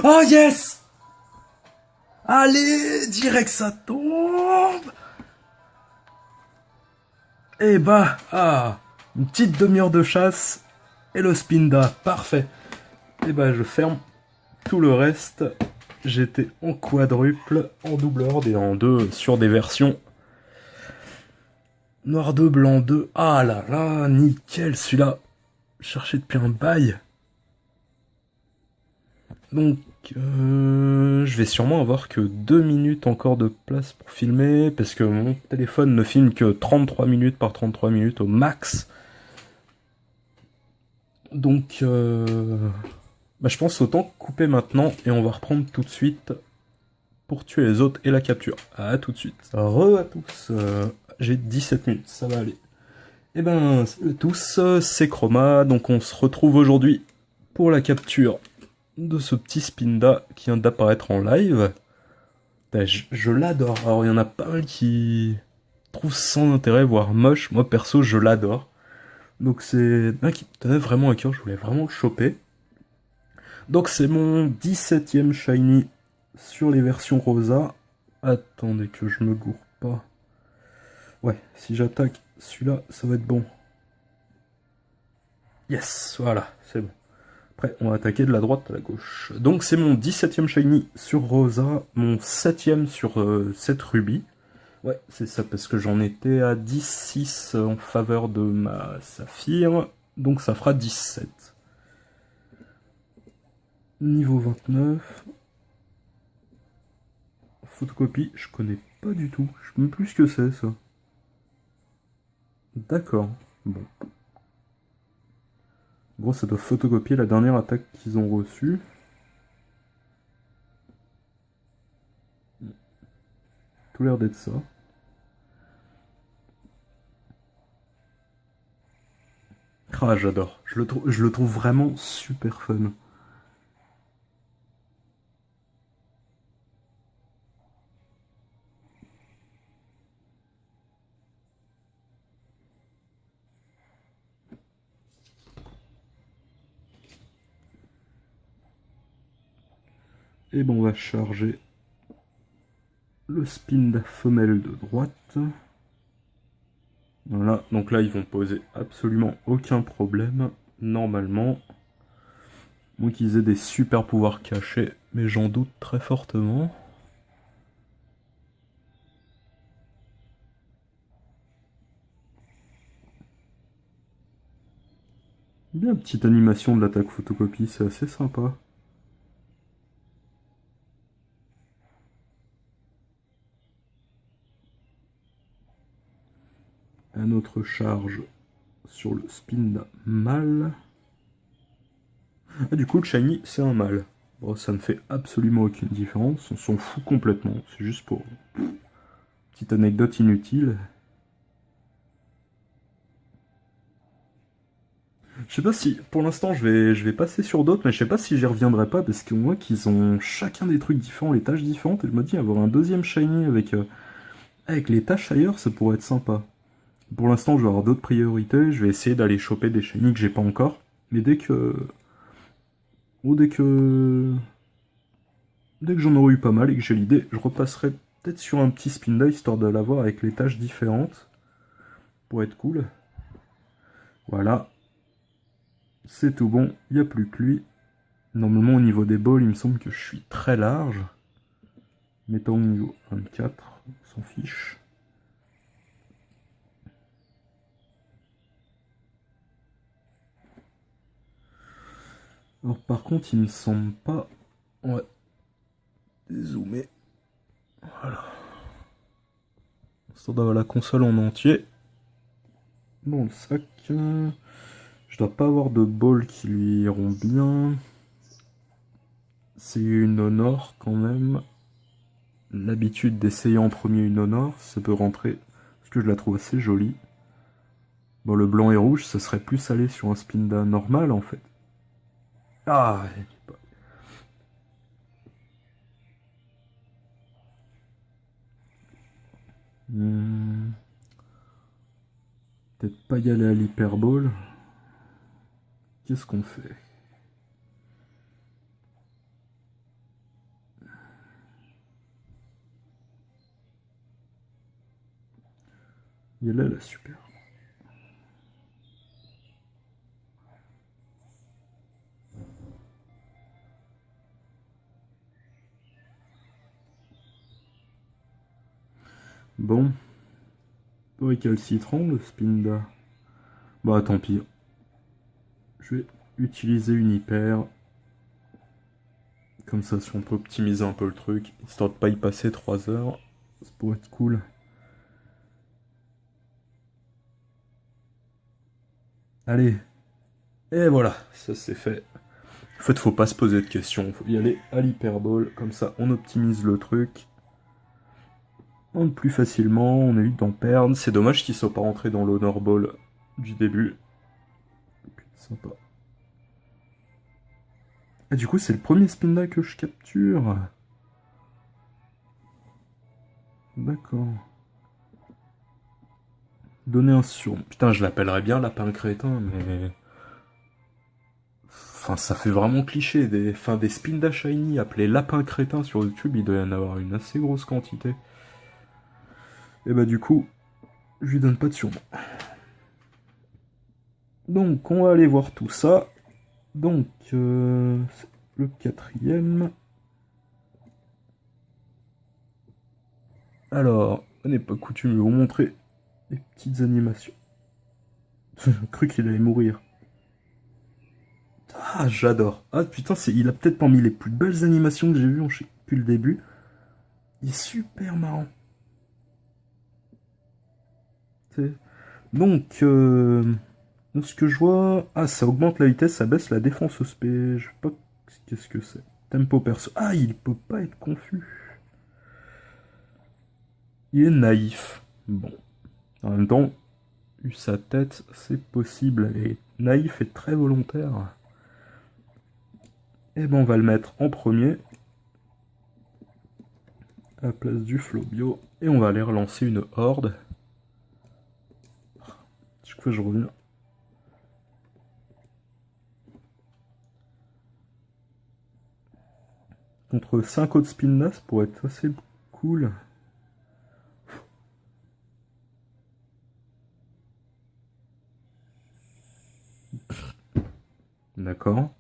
Oh yes! Allez, direct ça tombe. Et une petite demi-heure de chasse et le spinda, parfait. Et je ferme tout le reste. J'étais en quadruple, en double horde et en deux sur des versions noir 2, blanc 2. Ah là là, nickel celui-là. Cherché depuis un bail. Donc, je vais sûrement avoir que 2 minutes encore de place pour filmer, parce que mon téléphone ne filme que 33 minutes par 33 minutes au max. Donc, je pense autant couper maintenant, et on va reprendre tout de suite pour tuer les autres et la capture. À tout de suite. Re à tous. J'ai 17 minutes, ça va aller. Eh ben, salut à tous, c'est Chroma, donc on se retrouve aujourd'hui pour la capture de ce petit Spinda qui vient d'apparaître en live. Je l'adore. Alors il y en a pas mal qui trouvent sans intérêt, voire moche. Moi perso, je l'adore. Donc c'est un qui me tenait vraiment à cœur, je voulais vraiment le choper. Donc c'est mon 17ème Shiny sur les versions Rosa. Attendez que je me gourre pas. Ouais, si j'attaque celui-là, ça va être bon. Yes, voilà, c'est bon. Après, on va attaquer de la droite à la gauche. Donc c'est mon 17ème Shiny sur Rosa, mon 7ème sur cette Ruby. Ouais, c'est ça, parce que j'en étais à 10-6 en faveur de ma Saphir, donc ça fera 17. Niveau 29. Photocopie, je connais pas du tout. Je sais même plus ce que c'est, ça. D'accord, bon. Gros, ça doit photocopier la dernière attaque qu'ils ont reçue. Tout l'air d'être ça. Ah, j'adore. Je le trouve vraiment super fun. Et bon, on va charger le spin de femelle de droite. Voilà, donc là ils vont poser absolument aucun problème, normalement. Moi qu'ils aient des super pouvoirs cachés, mais j'en doute très fortement. Bien, petite animation de l'attaque photocopie, c'est assez sympa. Un autre charge sur le spin mâle. Ah, du coup, le shiny, c'est un mâle. Bon, ça ne fait absolument aucune différence, on s'en fout complètement. C'est juste pour... Petite anecdote inutile. Je sais pas si, pour l'instant, je vais passer sur d'autres, mais je sais pas si j'y reviendrai pas, parce qu'on voit qu'ils ont chacun des trucs différents, les tâches différentes, et je me dis, avoir un deuxième shiny avec les tâches ailleurs, ça pourrait être sympa. Pour l'instant, je vais avoir d'autres priorités, je vais essayer d'aller choper des shiny que j'ai pas encore, mais dès que... Ou dès que j'en aurai eu pas mal et que j'ai l'idée, je repasserai peut-être sur un petit spin die, histoire de l'avoir avec les tâches différentes, pour être cool. Voilà. C'est tout bon, il n'y a plus que lui. Normalement, au niveau des balls, il me semble que je suis très large. Mettons au niveau 24, on s'en fiche. Alors par contre, il me semble pas... Ouais. Dézoomer. Voilà. Histoire d'avoir la console en entier. Dans le sac. Je dois pas avoir de balls qui lui iront bien. C'est une Honor quand même. L'habitude d'essayer en premier une Honor, ça peut rentrer. Parce que je la trouve assez jolie. Bon, le blanc et rouge, ça serait plus aller sur un Spinda normal en fait. Ah, peut-être pas y aller à l'hyperbole. Qu'est-ce qu'on fait? Et elle est super. Bon. Récalcitrant le Spinda. Bah tant pis. Je vais utiliser une hyper. Comme ça, si on peut optimiser un peu le truc, histoire de pas y passer 3 heures, ça pourrait être cool. Allez. Et voilà, ça c'est fait. En fait, faut pas se poser de questions, faut y aller à l'hyperbole, comme ça on optimise le truc. On monte plus facilement, on évite d'en perdre. C'est dommage qu'ils soient pas rentrés dans l'honor ball du début. Sympa. Et du coup, c'est le premier spin-là que je capture. D'accord. Donner un surnom. Putain, je l'appellerais bien lapin crétin, mais... Enfin, ça fait vraiment cliché. Des spinda shiny appelés lapin crétin sur YouTube, il doit y en avoir une assez grosse quantité. Et bah du coup, je lui donne pas de surnom. Donc, on va aller voir tout ça. Donc, le 4e. Alors, on n'est pas coutume de vous montrer les petites animations. J'ai cru qu'il allait mourir. Ah, j'adore. Ah putain, il a peut-être parmi les plus belles animations que j'ai vues depuis le début. Il est super marrant. Donc, ce que je vois... Ah, ça augmente la vitesse, ça baisse la défense au SP. Je sais pas qu'est-ce que c'est. Tempo perso. Ah, il peut pas être confus. Il est naïf. Bon. En même temps, vu sa tête, c'est possible. Et naïf et très volontaire. Et ben, on va le mettre en premier. À la place du Flobio. Et on va aller relancer une horde. Chaque fois je reviens. Contre 5 autres spinnas pour être assez cool. D'accord.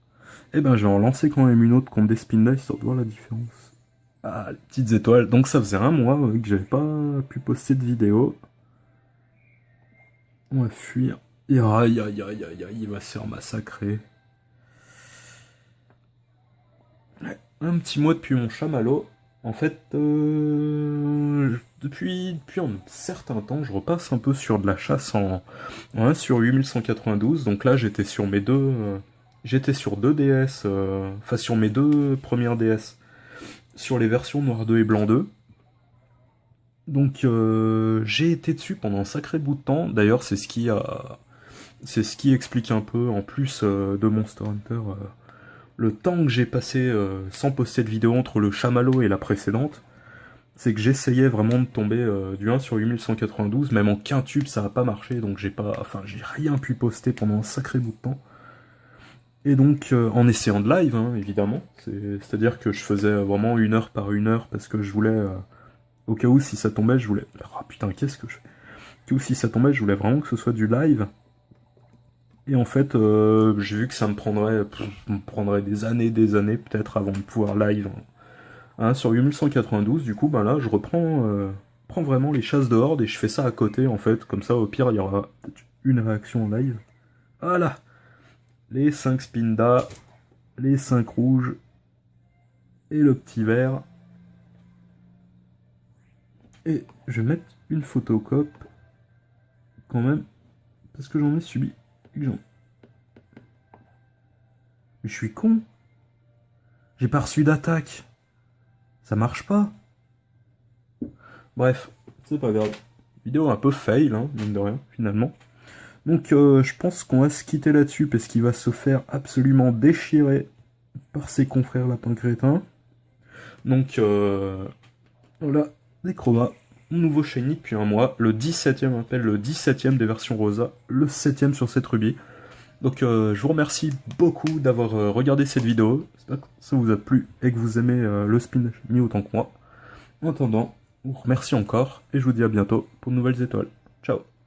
Et ben je vais en lancer quand même une autre contre des spinnas histoire de voir la différence. Ah, les petites étoiles. Donc ça faisait un mois que j'avais pas pu poster de vidéo. On va fuir. Et aïe aïe aïe aïe aïe, il va se faire massacrer. Ouais, un petit mois depuis mon chamallow. En fait, depuis un certain temps, je repasse un peu sur de la chasse en 1 sur 8192. Donc là, j'étais sur mes deux... j'étais sur 2 DS, enfin sur mes 2 premières DS, sur les versions noir 2 et blanc 2. Donc j'ai été dessus pendant un sacré bout de temps. D'ailleurs, c'est ce qui explique un peu, en plus de Monster Hunter, le temps que j'ai passé sans poster de vidéo entre le chamallow et la précédente. C'est que j'essayais vraiment de tomber du 1 sur 8192, même en quintube ça n'a pas marché, donc j'ai rien pu poster pendant un sacré bout de temps. Et donc en essayant de live, hein, évidemment, c'est-à-dire que je faisais vraiment 1 heure par 1 heure, parce que je voulais, au cas où si ça tombait, je voulais... Ah putain, qu'est-ce que je fais? Au cas où si ça tombait, je voulais vraiment que ce soit du live. Et en fait, j'ai vu que ça me prendrait des années peut-être avant de pouvoir live. Hein, sur 8192, du coup, ben là, je prends vraiment les chasses de horde et je fais ça à côté, en fait. Comme ça, au pire, il y aura peut-être une réaction en live. Voilà. Les 5 spindas, les 5 rouges et le petit vert. Et je vais mettre une photocop quand même, parce que j'en ai subi. Mais je suis con. J'ai pas reçu d'attaque. Ça marche pas. Bref, c'est pas grave. Vidéo un peu fail, hein, mine de rien, finalement. Donc je pense qu'on va se quitter là-dessus, parce qu'il va se faire absolument déchirer par ses confrères lapins crétins. Donc voilà, des chromas. Mon nouveau shiny depuis un mois, le 17ème, on appelle le 17ème des versions rosa, le 7ème sur cette rubis. Donc je vous remercie beaucoup d'avoir regardé cette vidéo, j'espère que ça vous a plu et que vous aimez le spin shiny autant que moi. En attendant, je vous remercie encore et je vous dis à bientôt pour de nouvelles étoiles. Ciao. Ciao.